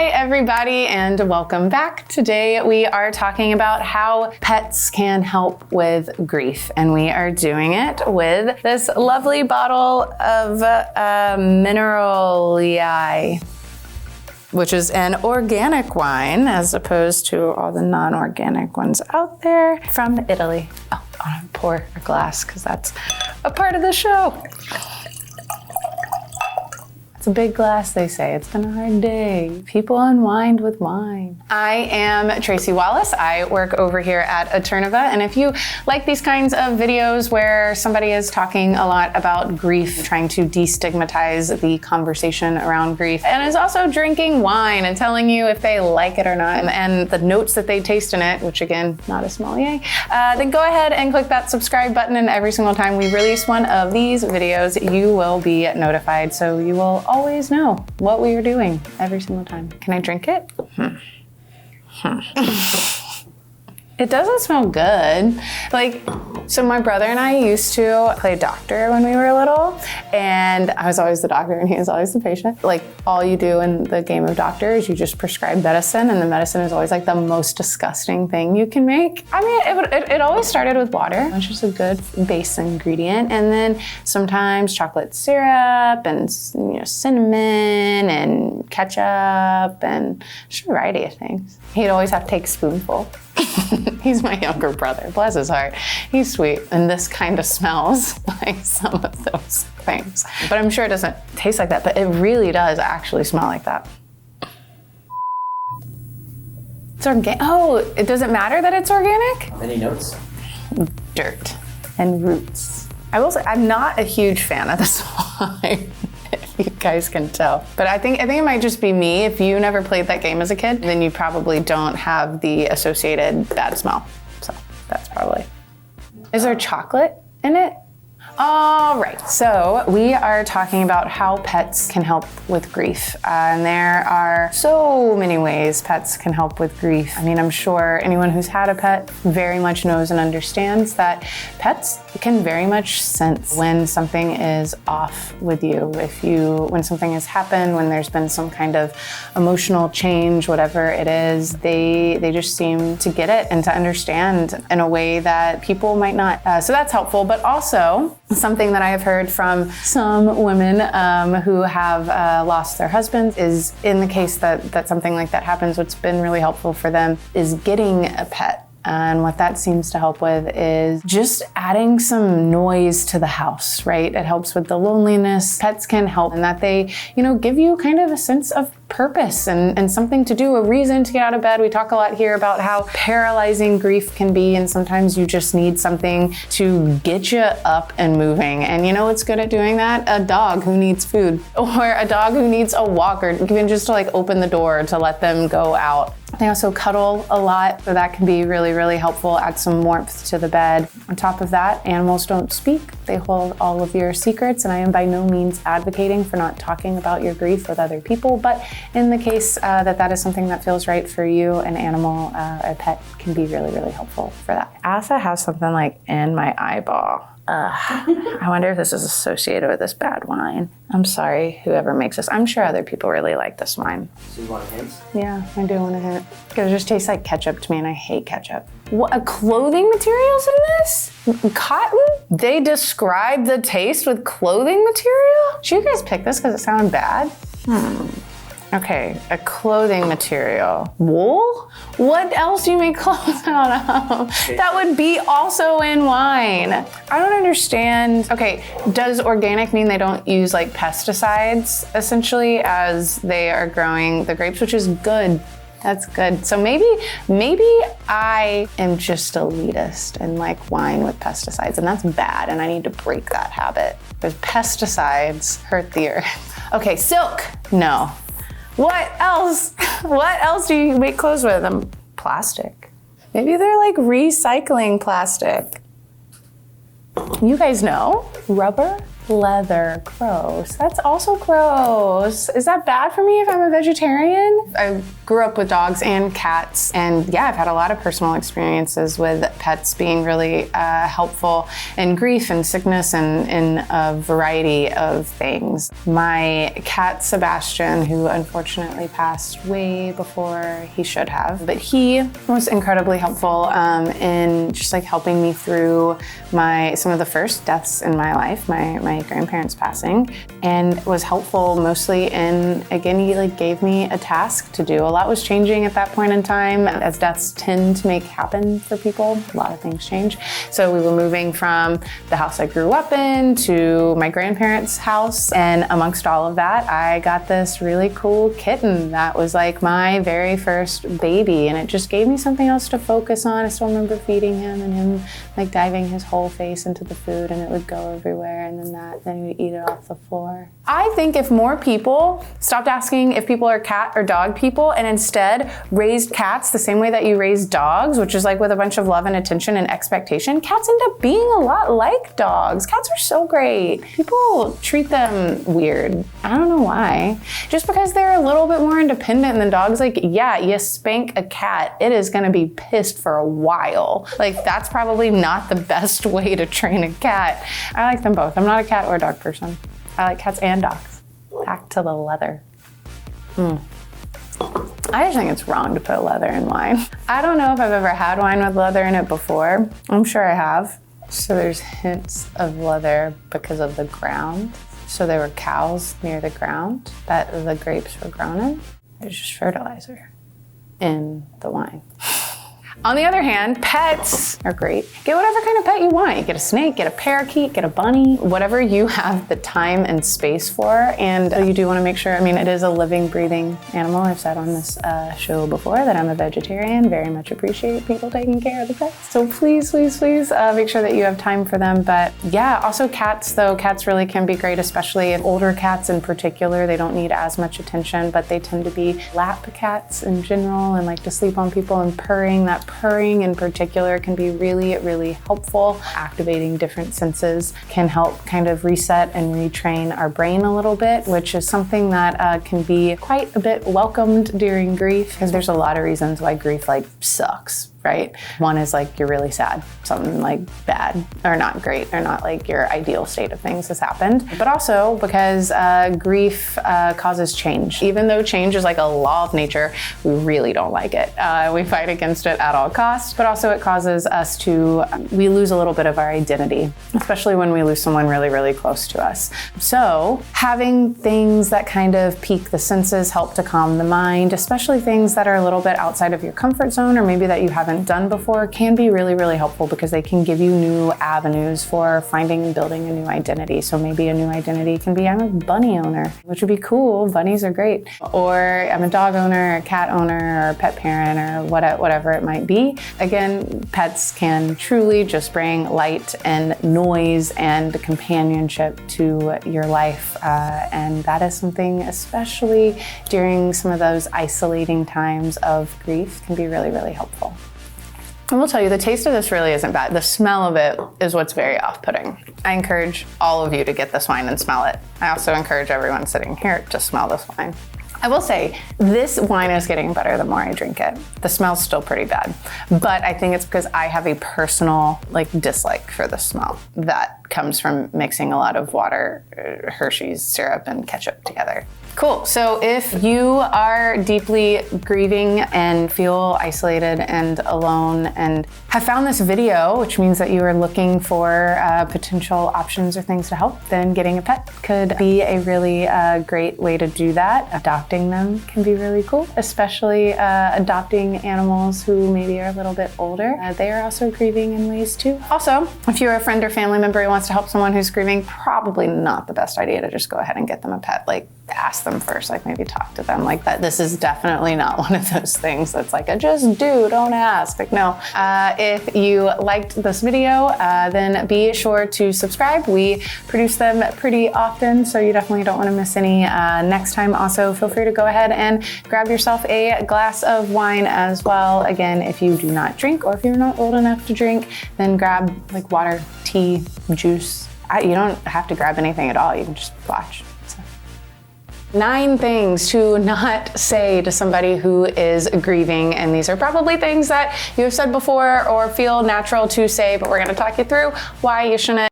Hi, everybody, and welcome back. Today we are talking about how pets can help with grief, and we are doing it with this lovely bottle of Mineralii, which is an organic wine as opposed to all the non-organic ones out there from Italy. Oh, I want to pour a glass because that's a part of the show. It's a big glass, they say. It's been a hard day. People unwind with wine. I am Tracy Wallace. I work over here at Eterneva. And if you like these kinds of videos where somebody is talking a lot about grief, trying to destigmatize the conversation around grief, and is also drinking wine and telling you if they like it or not, and the notes that they taste in it, which again, not a sommelier, then go ahead and click that subscribe button, and every single time we release one of these videos, you will be notified. So you will always know what we are doing every single time. Can I drink it? It doesn't smell good. So my brother and I used to play doctor when we were little, and I was always the doctor and he was always the patient. All you do in the game of doctor is you just prescribe medicine, and the medicine is always the most disgusting thing you can make. I mean, it always started with water, which is a good base ingredient, and then sometimes chocolate syrup and cinnamon and ketchup and just a variety of things. He'd always have to take a spoonful. He's my younger brother, bless his heart. He's sweet, and this kind of smells like some of those things. But I'm sure it doesn't taste like that, but it really does actually smell like that. It's organic. Oh, it doesn't matter that it's organic? Any notes? Dirt and roots. I will say, I'm not a huge fan of this wine. You guys can tell. But I think it might just be me. If you never played that game as a kid, then you probably don't have the associated bad smell. So that's probably. Is there chocolate in it? All right, so we are talking about how pets can help with grief. And there are so many ways pets can help with grief. I mean, I'm sure anyone who's had a pet very much knows and understands that pets can very much sense when something is off with you. When something has happened, when there's been some kind of emotional change, whatever it is, they just seem to get it and to understand in a way that people might not. So that's helpful, but also something that I have heard from some women who have lost their husbands is, in the case that something like that happens, what's been really helpful for them is getting a pet. And what that seems to help with is just adding some noise to the house, right? It helps with the loneliness. Pets can help in that they, give you kind of a sense of purpose and something to do, a reason to get out of bed. We talk a lot here about how paralyzing grief can be, and sometimes you just need something to get you up and moving. And you know what's good at doing that? A dog who needs food, or a dog who needs a walk, or even just to open the door to let them go out. They also cuddle a lot, so that can be really, really helpful. Add some warmth to the bed. On top of that, animals don't speak. They hold all of your secrets, and I am by no means advocating for not talking about your grief with other people, but in the case that is something that feels right for you, an animal, a pet can be really, really helpful for that. I also have something in my eyeball. I wonder if this is associated with this bad wine. I'm sorry, whoever makes this. I'm sure other people really like this wine. So you want a hint? Yeah, I do want a hint. Because it just tastes like ketchup to me, and I hate ketchup. What, clothing materials in this? Cotton? They describe the taste with clothing material? Should you guys pick this because it sounded bad? Okay, a clothing material. Wool? What else do you make clothes out of? That would be also in wine. I don't understand. Okay, does organic mean they don't use pesticides essentially as they are growing the grapes, which is good. That's good. So maybe I am just elitist and like wine with pesticides, and that's bad, and I need to break that habit. Because pesticides hurt the earth. Okay, silk. No. What else? What else do you make clothes with? Plastic. Maybe they're recycling plastic. You guys know? Rubber? Leather, gross. That's also gross. Is that bad for me if I'm a vegetarian? I grew up with dogs and cats, and yeah, I've had a lot of personal experiences with pets being really helpful in grief and sickness and in a variety of things. My cat Sebastian, who unfortunately passed way before he should have, but he was incredibly helpful in just like helping me through some of the first deaths in my life, my grandparents passing, and was helpful mostly in, again, he like gave me a task to do. A lot was changing at that point in time, as deaths tend to make happen for people. A lot of things change. So we were moving from the house I grew up in to my grandparents' house, and amongst all of that, I got this really cool kitten that was like my very first baby, and it just gave me something else to focus on. I still remember feeding him and him like diving his whole face into the food, and it would go everywhere, and then we'd eat it off the floor. I think if more people stopped asking if people are cat or dog people and instead raised cats the same way that you raise dogs, which is like with a bunch of love and attention and expectation, cats end up being a lot like dogs. Cats are so great. People treat them weird. I don't know why. Just because they're a little bit more independent than dogs, like, yeah, you spank a cat, it is gonna be pissed for a while. Like, that's probably not the best way to train a cat. I like them both. I'm not a cat or dog person. I like cats and dogs. Back to the leather. I just think it's wrong to put leather in wine. I don't know if I've ever had wine with leather in it before. I'm sure I have. So there's hints of leather because of the ground. So there were cows near the ground that the grapes were grown in. There's just fertilizer in the wine. On the other hand, pets are great. Get whatever kind of pet you want. You get a snake, get a parakeet, get a bunny, whatever you have the time and space for. And you do want to make sure, I mean, it is a living, breathing animal. I've said on this show before that I'm a vegetarian. Very much appreciate people taking care of the pets. So please, please, please make sure that you have time for them. But yeah, also cats though. Cats really can be great, especially older cats in particular. They don't need as much attention, but they tend to be lap cats in general and like to sleep on people, and purring. That purring in particular can be really, really helpful. Activating different senses can help kind of reset and retrain our brain a little bit, which is something that can be quite a bit welcomed during grief, because there's a lot of reasons why grief like sucks. Right? One is like you're really sad, something like bad or not great or not like your ideal state of things has happened. But also because grief causes change. Even though change is like a law of nature, we really don't like it. We fight against it at all costs, but also it causes us to, we lose a little bit of our identity, especially when we lose someone really, really close to us. So having things that kind of pique the senses help to calm the mind, especially things that are a little bit outside of your comfort zone or maybe that you haven't done before, can be really, really helpful because they can give you new avenues for finding and building a new identity. So maybe a new identity can be, I'm a bunny owner, which would be cool. Bunnies are great. Or I'm a dog owner, a cat owner, or a pet parent, or whatever it might be. Again, pets can truly just bring light and noise and companionship to your life. And that is something, especially during some of those isolating times of grief, can be really, really helpful. I will tell you, the taste of this really isn't bad. The smell of it is what's very off-putting. I encourage all of you to get this wine and smell it. I also encourage everyone sitting here to smell this wine. I will say, this wine is getting better the more I drink it. The smell's still pretty bad, but I think it's because I have a personal dislike for the smell that comes from mixing a lot of water, Hershey's syrup, and ketchup together. Cool, so if you are deeply grieving and feel isolated and alone and have found this video, which means that you are looking for potential options or things to help, then getting a pet could be a really great way to do that. Adopting them can be really cool, especially adopting animals who maybe are a little bit older. They are also grieving in ways too. Also, if you're a friend or family member who wants to help someone who's grieving, probably not the best idea to just go ahead and get them a pet. Ask them first, maybe talk to them that. This is definitely not one of those things that's just do, don't ask. No. If you liked this video, then be sure to subscribe. We produce them pretty often, so you definitely don't want to miss any next time. Also, feel free to go ahead and grab yourself a glass of wine as well. Again, if you do not drink or if you're not old enough to drink, then grab water, tea, juice, You don't have to grab anything at all. You can just watch. 9 things to not say to somebody who is grieving, and these are probably things that you have said before or feel natural to say, but we're gonna talk you through why you shouldn't.